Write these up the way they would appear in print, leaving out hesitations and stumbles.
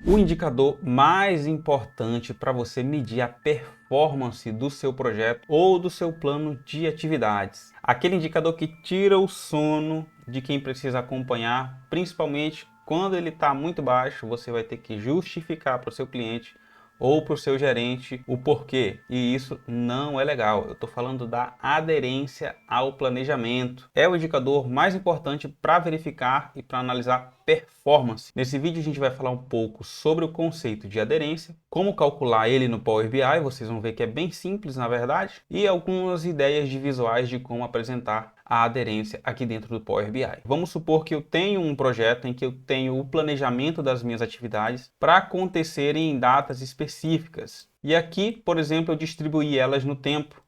O indicador mais importante para você medir a performance do seu projeto ou do seu plano de atividades. Aquele indicador que tira o sono de quem precisa acompanhar, principalmente quando ele está muito baixo, você vai ter que justificar para o seu cliente ou para o seu gerente o porquê. E isso não é legal. Eu estou falando da aderência ao planejamento. É o indicador mais importante para verificar e para analisar performance. Nesse vídeo a gente vai falar um pouco sobre o conceito de aderência, como calcular ele no Power BI, vocês vão ver que é bem simples na verdade, e algumas ideias de visuais de como apresentar a aderência aqui dentro do Power BI. Vamos supor que eu tenho um projeto em que eu tenho o planejamento das minhas atividades para acontecerem em datas específicas. E aqui, por exemplo, eu distribuí elas no tempo,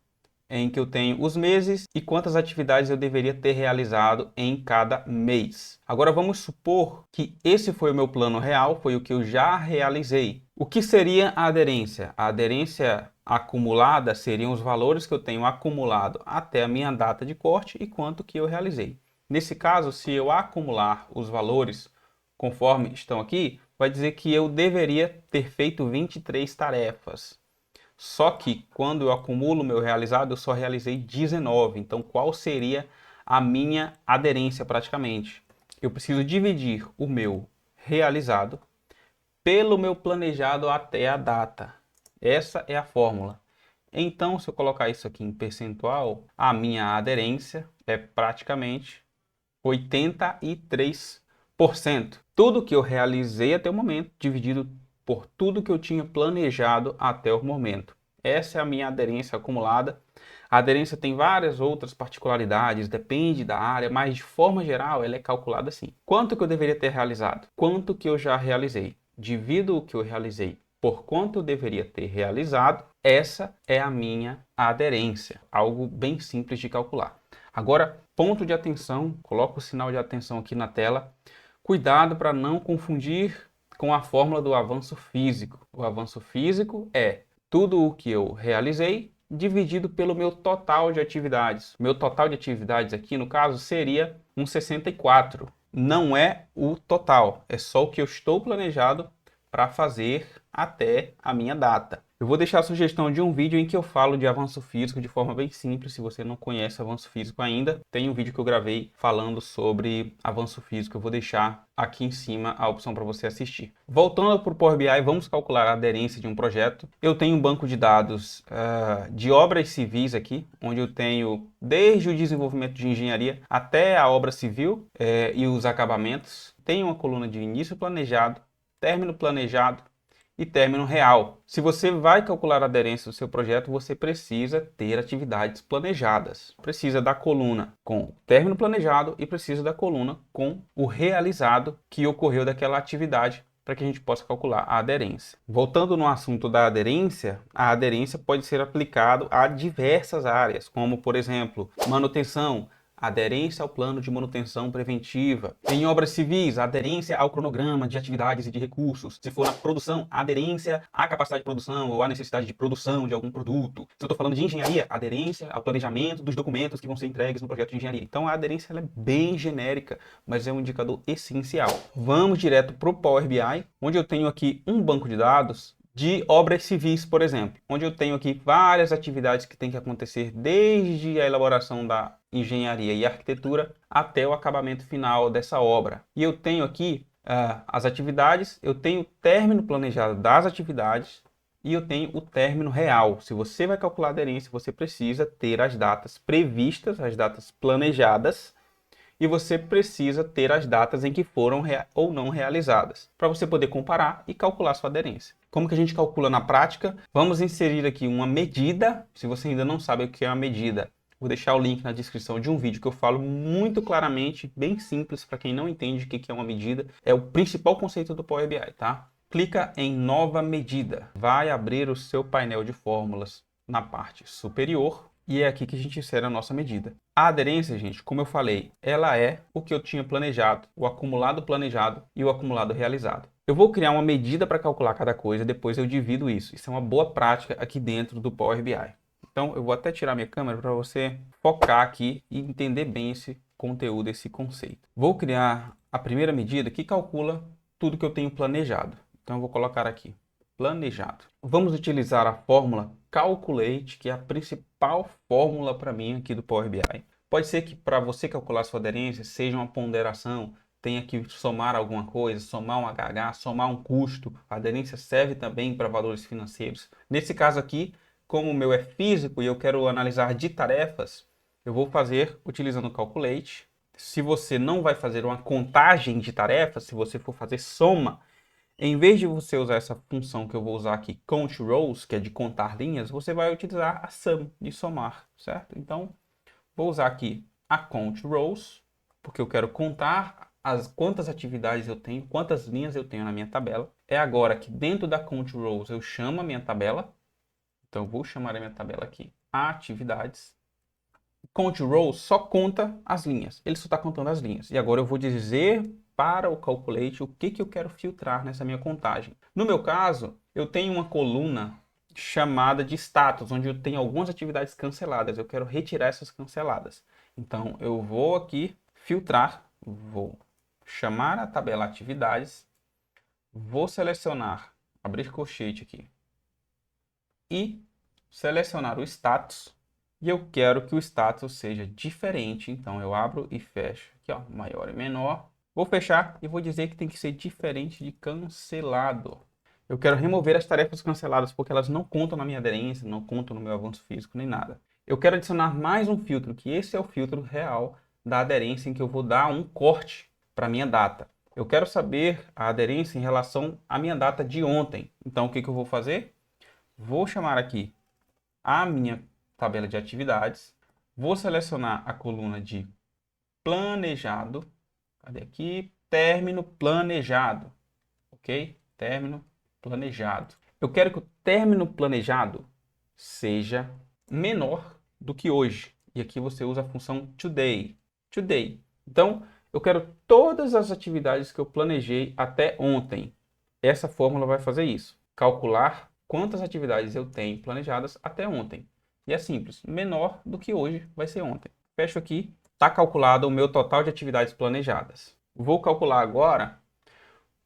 em que eu tenho os meses e quantas atividades eu deveria ter realizado em cada mês. Agora vamos supor que esse foi o meu plano real, foi o que eu já realizei. O que seria a aderência? A aderência acumulada seriam os valores que eu tenho acumulado até a minha data de corte e quanto que eu realizei. Nesse caso, se eu acumular os valores conforme estão aqui, vai dizer que eu deveria ter feito 23 tarefas. Só que quando eu acumulo o meu realizado, eu só realizei 19. Então, qual seria a minha aderência praticamente? Eu preciso dividir o meu realizado pelo meu planejado até a data. Essa é a fórmula. Então, se eu colocar isso aqui em percentual, a minha aderência é praticamente 83%. Tudo que eu realizei até o momento, dividido por tudo que eu tinha planejado até o momento. Essa é a minha aderência acumulada. A aderência tem várias outras particularidades, depende da área, mas de forma geral ela é calculada assim. Quanto que eu deveria ter realizado? Quanto que eu já realizei? Divido o que eu realizei por quanto eu deveria ter realizado. Essa é a minha aderência. Algo bem simples de calcular. Agora, ponto de atenção, coloco o sinal de atenção aqui na tela. Cuidado para não confundir com a fórmula do avanço físico. O avanço físico é tudo o que eu realizei dividido pelo meu total de atividades. Meu total de atividades aqui, no caso, seria um 64. Não é o total, é só o que eu estou planejado para fazer até a minha data. Eu vou deixar a sugestão de um vídeo em que eu falo de avanço físico de forma bem simples. Se você não conhece avanço físico ainda, tem um vídeo que eu gravei falando sobre avanço físico. Eu vou deixar aqui em cima a opção para você assistir. Voltando para o Power BI, vamos calcular a aderência de um projeto. Eu tenho um banco de dados de obras civis aqui, onde eu tenho desde o desenvolvimento de engenharia até a obra civil e os acabamentos. Tenho uma coluna de início planejado, término planejado e término real. Se você vai calcular a aderência do seu projeto, você precisa ter atividades planejadas. Precisa da coluna com o término planejado e precisa da coluna com o realizado que ocorreu daquela atividade para que a gente possa calcular a aderência. Voltando no assunto da aderência, a aderência pode ser aplicada a diversas áreas, como por exemplo, manutenção, aderência ao plano de manutenção preventiva. Em obras civis, aderência ao cronograma de atividades e de recursos. Se for na produção, aderência à capacidade de produção ou à necessidade de produção de algum produto. Se eu estou falando de engenharia, aderência ao planejamento dos documentos que vão ser entregues no projeto de engenharia. Então a aderência ela é bem genérica, mas é um indicador essencial. Vamos direto para o Power BI, onde eu tenho aqui um banco de dados de obras civis, por exemplo, onde eu tenho aqui várias atividades que têm que acontecer desde a elaboração da engenharia e arquitetura até o acabamento final dessa obra. E eu tenho aqui as atividades, eu tenho o término planejado das atividades e eu tenho o término real. Se você vai calcular a aderência, você precisa ter as datas previstas, as datas planejadas, e você precisa ter as datas em que foram ou não realizadas, para você poder comparar e calcular sua aderência. Como que a gente calcula na prática? Vamos inserir aqui uma medida. Se você ainda não sabe o que é uma medida, vou deixar o link na descrição de um vídeo que eu falo muito claramente, bem simples, para quem não entende o que é uma medida. É o principal conceito do Power BI, tá? Clica em nova medida. Vai abrir o seu painel de fórmulas na parte superior. E é aqui que a gente insere a nossa medida. A aderência, gente, como eu falei, ela é o que eu tinha planejado, o acumulado planejado e o acumulado realizado. Eu vou criar uma medida para calcular cada coisa, depois eu divido isso. Isso é uma boa prática aqui dentro do Power BI. Então, eu vou até tirar minha câmera para você focar aqui e entender bem esse conteúdo, esse conceito. Vou criar a primeira medida que calcula tudo que eu tenho planejado. Então eu vou colocar aqui, planejado. Vamos utilizar a fórmula Calculate, que é a principal fórmula para mim aqui do Power BI. Pode ser que para você calcular sua aderência seja uma ponderação, tenha que somar alguma coisa, somar um HH, somar um custo. A aderência serve também para valores financeiros. Nesse caso aqui, como o meu é físico e eu quero analisar de tarefas, eu vou fazer utilizando o Calculate. Se você não vai fazer uma contagem de tarefas, se você for fazer soma, em vez de você usar essa função que eu vou usar aqui, Count Rows, que é de contar linhas, você vai utilizar a sum, de somar, certo? Então, vou usar aqui a Count Rows, porque eu quero contar quantas atividades eu tenho, quantas linhas eu tenho na minha tabela. É agora que dentro da Count Rows eu chamo a minha tabela. Então, eu vou chamar a minha tabela aqui, atividades. Count Rows só conta as linhas, ele só está contando as linhas. E agora eu vou dizer para o Calculate o que eu quero filtrar nessa minha contagem. No meu caso, eu tenho uma coluna chamada de status, onde eu tenho algumas atividades canceladas. Eu quero retirar essas canceladas. Então, eu vou aqui filtrar, vou chamar a tabela atividades, vou selecionar, abrir colchete aqui, e selecionar o status. E eu quero que o status seja diferente, então eu abro e fecho aqui, ó, maior e menor. Vou fechar e vou dizer que tem que ser diferente de cancelado. Eu quero remover as tarefas canceladas porque elas não contam na minha aderência, não contam no meu avanço físico nem nada. Eu quero adicionar mais um filtro, que esse é o filtro real da aderência, em que eu vou dar um corte para a minha data. Eu quero saber a aderência em relação à minha data de ontem. Então o que eu vou fazer? Vou chamar aqui a minha tabela de atividades, vou selecionar a coluna de planejado, cadê aqui? Término planejado, ok? Término planejado. Eu quero que o término planejado seja menor do que hoje. E aqui você usa a função today. Today. Então, eu quero todas as atividades que eu planejei até ontem. Essa fórmula vai fazer isso. Calcular quantas atividades eu tenho planejadas até ontem. E é simples, menor do que hoje vai ser ontem. Fecho aqui, está calculado o meu total de atividades planejadas. Vou calcular agora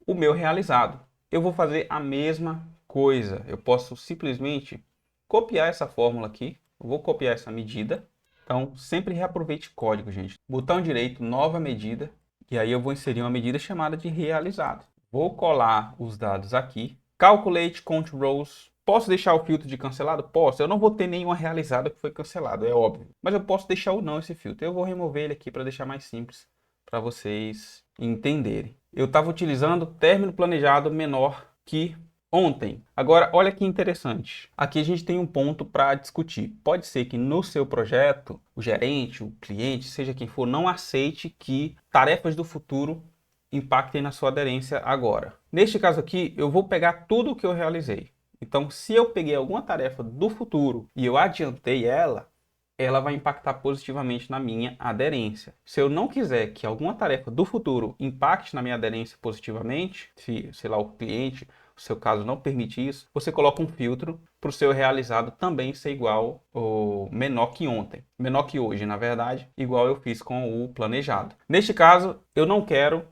o meu realizado. Eu vou fazer a mesma coisa. Eu posso simplesmente copiar essa fórmula aqui. Eu vou copiar essa medida. Então, sempre reaproveite código, gente. Botão direito, nova medida. E aí eu vou inserir uma medida chamada de realizado. Vou colar os dados aqui. Calculate Count Rows. Posso deixar o filtro de cancelado? Posso. Eu não vou ter nenhuma realizada que foi cancelado, é óbvio. Mas eu posso deixar ou não esse filtro. Eu vou remover ele aqui para deixar mais simples para vocês entenderem. Eu estava utilizando término planejado menor que ontem. Agora, olha que interessante. Aqui a gente tem um ponto para discutir. Pode ser que no seu projeto, o gerente, o cliente, seja quem for, não aceite que tarefas do futuro impactem na sua aderência agora. Neste caso aqui, eu vou pegar tudo o que eu realizei. Então, se eu peguei alguma tarefa do futuro e eu adiantei ela, ela vai impactar positivamente na minha aderência. Se eu não quiser que alguma tarefa do futuro impacte na minha aderência positivamente, se, sei lá, o cliente, o seu caso não permite isso, você coloca um filtro para o seu realizado também ser igual ou menor que ontem. Menor que hoje, na verdade, igual eu fiz com o planejado. Neste caso, eu não quero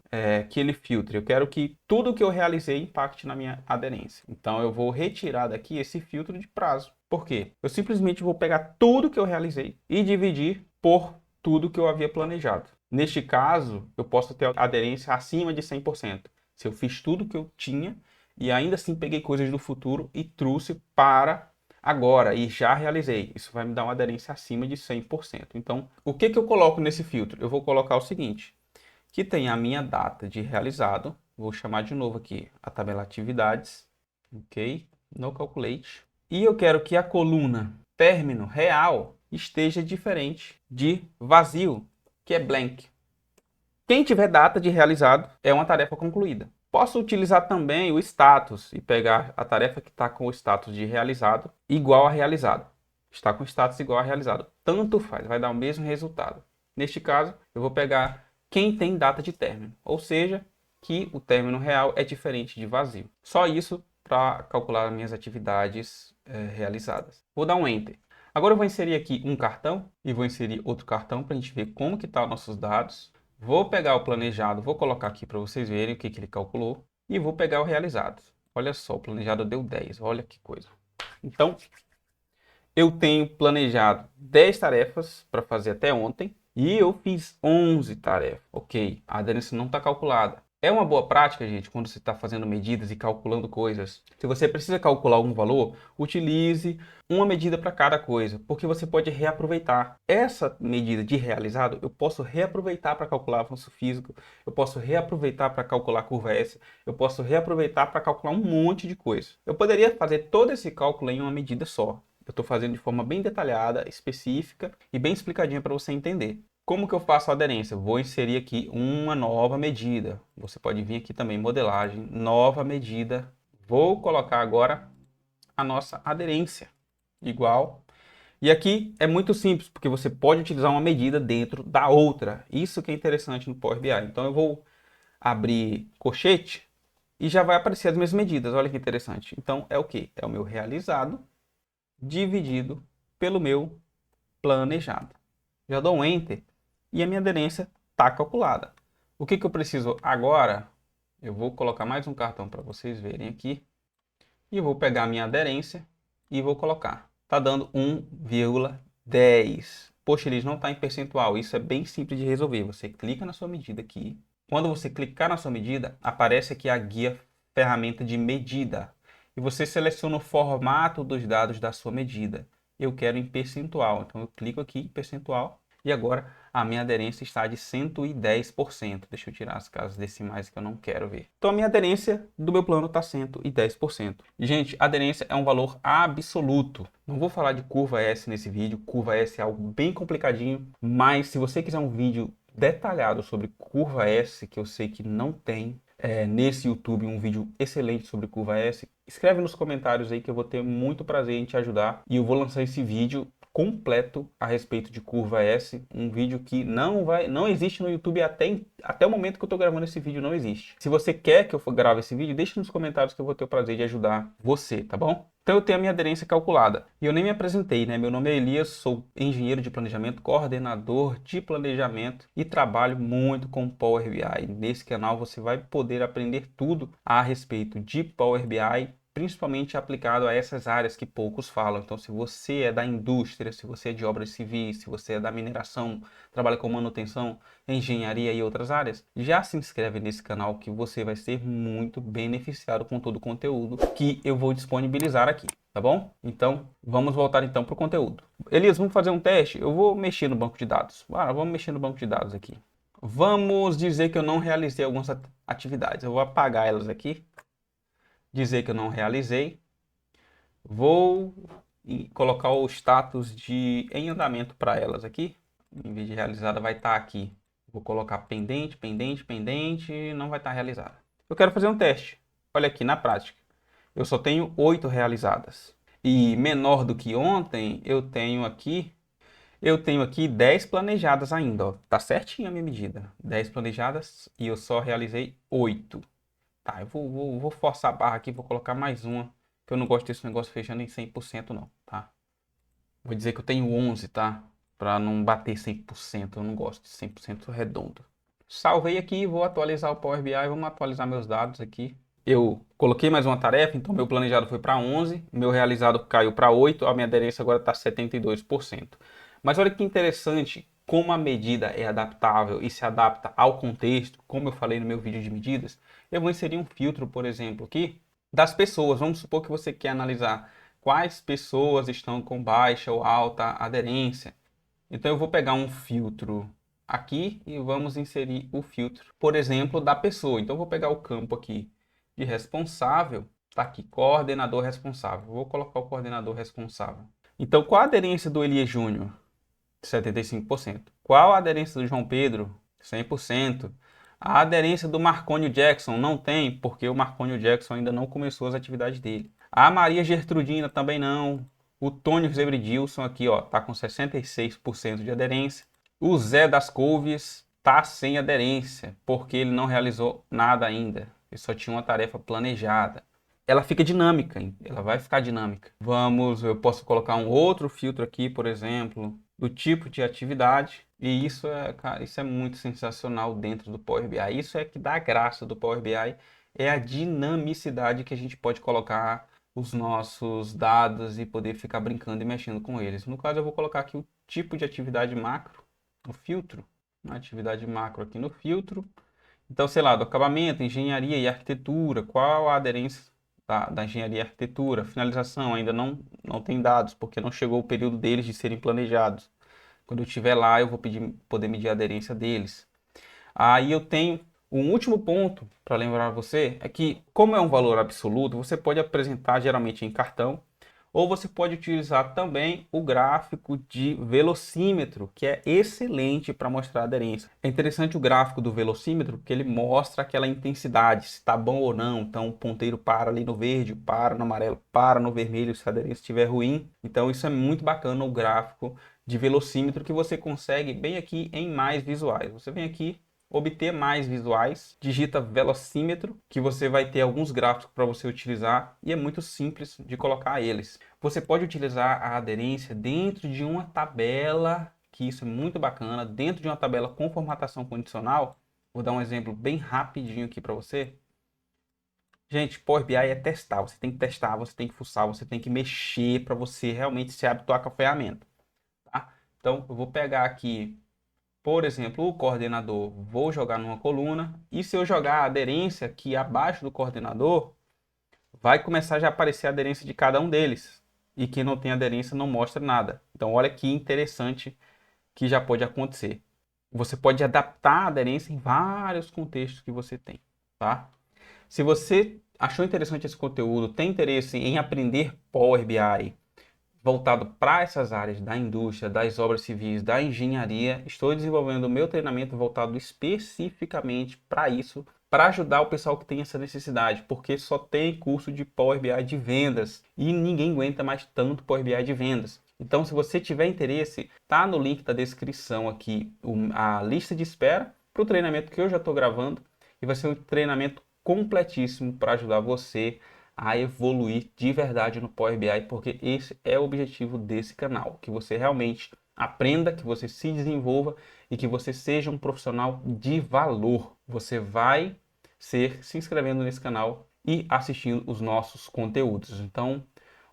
que ele filtre, eu quero que tudo que eu realizei impacte na minha aderência. Então eu vou retirar daqui esse filtro de prazo. Por quê? Eu simplesmente vou pegar tudo que eu realizei e dividir por tudo que eu havia planejado. Neste caso, eu posso ter aderência acima de 100%. Se eu fiz tudo que eu tinha e ainda assim peguei coisas do futuro e trouxe para agora e já realizei. Isso vai me dar uma aderência acima de 100%. Então, o que eu coloco nesse filtro? Eu vou colocar o seguinte, que tem a minha data de realizado. Vou chamar de novo aqui a tabela atividades, ok? No Calculate. E eu quero que a coluna término real esteja diferente de vazio, que é blank. Quem tiver data de realizado é uma tarefa concluída. Posso utilizar também o status e pegar a tarefa que está com o status de realizado igual a realizado. Está com status igual a realizado. Tanto faz, vai dar o mesmo resultado. Neste caso, eu vou pegar quem tem data de término, ou seja, que o término real é diferente de vazio. Só isso para calcular as minhas atividades realizadas. Vou dar um Enter. Agora eu vou inserir aqui um cartão e vou inserir outro cartão para a gente ver como que estão os nossos dados. Vou pegar o planejado, vou colocar aqui para vocês verem o que ele calculou e vou pegar o realizado. Olha só, o planejado deu 10. Olha que coisa. Então, eu tenho planejado 10 tarefas para fazer até ontem e eu fiz 11 tarefas. Ok, a aderência não está calculada. É uma boa prática, gente, quando você está fazendo medidas e calculando coisas. Se você precisa calcular algum valor, utilize uma medida para cada coisa, porque você pode reaproveitar. Essa medida de realizado, eu posso reaproveitar para calcular avanço físico, eu posso reaproveitar para calcular curva S, eu posso reaproveitar para calcular um monte de coisa. Eu poderia fazer todo esse cálculo em uma medida só. Eu estou fazendo de forma bem detalhada, específica e bem explicadinha para você entender. Como que eu faço a aderência? Vou inserir aqui uma nova medida. Você pode vir aqui também, modelagem, nova medida. Vou colocar agora a nossa aderência, igual. E aqui é muito simples, porque você pode utilizar uma medida dentro da outra. Isso que é interessante no Power BI. Então eu vou abrir colchete e já vai aparecer as minhas medidas. Olha que interessante. Então é o que? É o meu realizado dividido pelo meu planejado. Já dou um Enter e a minha aderência está calculada. O que eu preciso agora? Eu vou colocar mais um cartão para vocês verem aqui. E vou pegar a minha aderência e vou colocar. Está dando 1,10. Poxa, eles não está em percentual. Isso é bem simples de resolver. Você clica na sua medida aqui. Quando você clicar na sua medida, aparece aqui a guia ferramenta de medida. E você seleciona o formato dos dados da sua medida. Eu quero em percentual. Então eu clico aqui em percentual. E agora a minha aderência está de 110%. Deixa eu tirar as casas decimais que eu não quero ver. Então a minha aderência do meu plano está 110%. Gente, aderência é um valor absoluto. Não vou falar de curva S nesse vídeo. Curva S é algo bem complicadinho. Mas se você quiser um vídeo detalhado sobre curva S, que eu sei que não tem nesse YouTube um vídeo excelente sobre curva S, escreve nos comentários aí que eu vou ter muito prazer em te ajudar. E eu vou lançar esse vídeo completo a respeito de curva S, um vídeo que não existe no YouTube até o momento que eu estou gravando esse vídeo, não existe. Se você quer que eu grave esse vídeo, deixe nos comentários que eu vou ter o prazer de ajudar você, tá bom? Então eu tenho a minha aderência calculada. E eu nem me apresentei, né? Meu nome é Elias, sou engenheiro de planejamento, coordenador de planejamento e trabalho muito com Power BI. Nesse canal você vai poder aprender tudo a respeito de Power BI, principalmente aplicado a essas áreas que poucos falam. Então, se você é da indústria, se você é de obras civis, se você é da mineração, trabalha com manutenção, engenharia e outras áreas, já se inscreve nesse canal que você vai ser muito beneficiado com todo o conteúdo que eu vou disponibilizar aqui, tá bom? Então, vamos voltar então para o conteúdo. Elias, vamos fazer um teste? Eu vou mexer no banco de dados. Vamos mexer no banco de dados aqui. Vamos dizer que eu não realizei algumas atividades. Eu vou apagar elas aqui. Dizer que eu não realizei. Vou colocar o status de em andamento para elas aqui. Em vez de realizada vai estar aqui. Vou colocar pendente, pendente, pendente. Não vai estar realizada. Eu quero fazer um teste. Olha aqui na prática. Eu só tenho 8 realizadas. E menor do que ontem, eu tenho aqui 10 planejadas ainda. Ó. Tá certinho a minha medida. 10 planejadas e eu só realizei 8. Tá, eu vou forçar a barra aqui, vou colocar mais uma, que eu não gosto desse negócio fechando em 100% não, tá? Vou dizer que eu tenho 11, tá? Pra não bater 100%, eu não gosto de 100% redondo. Salvei aqui, vou atualizar o Power BI, vamos atualizar meus dados aqui. Eu coloquei mais uma tarefa, então meu planejado foi para 11, meu realizado caiu para 8, a minha aderência agora está 72%. Mas olha que interessante como a medida é adaptável e se adapta ao contexto, como eu falei no meu vídeo de medidas. Eu vou inserir um filtro, por exemplo, aqui, das pessoas. Vamos supor que você quer analisar quais pessoas estão com baixa ou alta aderência. Então eu vou pegar um filtro aqui e vamos inserir o filtro, por exemplo, da pessoa. Então eu vou pegar o campo aqui de responsável, tá aqui, coordenador responsável. Vou colocar o coordenador responsável. Então qual a aderência do Elias Júnior? 75%. Qual a aderência do João Pedro? 100%. A aderência do Marcônio Jackson não tem, porque o Marcônio Jackson ainda não começou as atividades dele. A Maria Gertrudina também não. O Tônio Zebridilson aqui, ó, tá com 66% de aderência. O Zé das Couves tá sem aderência, porque ele não realizou nada ainda. Ele só tinha uma tarefa planejada. Ela fica dinâmica, hein? Ela vai ficar dinâmica. Eu posso colocar um outro filtro aqui, por exemplo, do tipo de atividade. E isso é, cara, isso é muito sensacional dentro do Power BI. Isso é que dá a graça do Power BI é a dinamicidade que a gente pode colocar os nossos dados e poder ficar brincando e mexendo com eles. No caso, eu vou colocar aqui o tipo de atividade macro, o filtro, uma atividade macro aqui no filtro. Então, sei lá, do acabamento, engenharia e arquitetura, qual a aderência da engenharia e arquitetura? Finalização, ainda não tem dados, porque não chegou o período deles de serem planejados. Quando eu estiver lá, eu vou poder medir a aderência deles. Aí eu tenho um último ponto para lembrar você, é que como é um valor absoluto, você pode apresentar geralmente em cartão, ou você pode utilizar também o gráfico de velocímetro, que é excelente para mostrar a aderência. É interessante o gráfico do velocímetro, porque ele mostra aquela intensidade, se está bom ou não. Então o ponteiro para ali no verde, para no amarelo, para no vermelho, se a aderência estiver ruim. Então isso é muito bacana, o gráfico de velocímetro, que você consegue bem aqui em mais visuais. Você vem aqui, obter mais visuais, digita velocímetro, que você vai ter alguns gráficos para você utilizar e é muito simples de colocar eles. Você pode utilizar a aderência dentro de uma tabela, que isso é muito bacana, dentro de uma tabela com formatação condicional. Vou dar um exemplo bem rapidinho aqui para você. Gente, Power BI é testar, você tem que testar, você tem que fuçar, você tem que mexer para você realmente se habituar com a ferramenta. Tá? Então, eu vou pegar aqui, por exemplo, o coordenador, vou jogar numa coluna, e se eu jogar a aderência aqui abaixo do coordenador, vai começar já a aparecer a aderência de cada um deles. E quem não tem aderência não mostra nada. Então, olha que interessante que já pode acontecer. Você pode adaptar a aderência em vários contextos que você tem, tá? Se você achou interessante esse conteúdo, tem interesse em aprender Power BI, voltado para essas áreas da indústria, das obras civis, da engenharia, estou desenvolvendo o meu treinamento voltado especificamente para isso, para ajudar o pessoal que tem essa necessidade, porque só tem curso de Power BI de vendas e ninguém aguenta mais tanto Power BI de vendas. Então, se você tiver interesse, tá no link da descrição aqui a lista de espera para o treinamento que eu já estou gravando, e vai ser um treinamento completíssimo para ajudar você a evoluir de verdade no Power BI, porque esse é o objetivo desse canal, que você realmente aprenda, que você se desenvolva e que você seja um profissional de valor. Você vai ser se inscrevendo nesse canal e assistindo os nossos conteúdos. Então,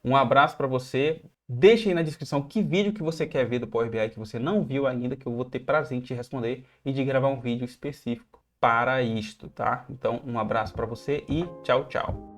um abraço para você. Deixe aí na descrição que vídeo que você quer ver do Power BI que você não viu ainda, que eu vou ter prazer em te responder e de gravar um vídeo específico para isto, tá? Então, um abraço para você e tchau, tchau.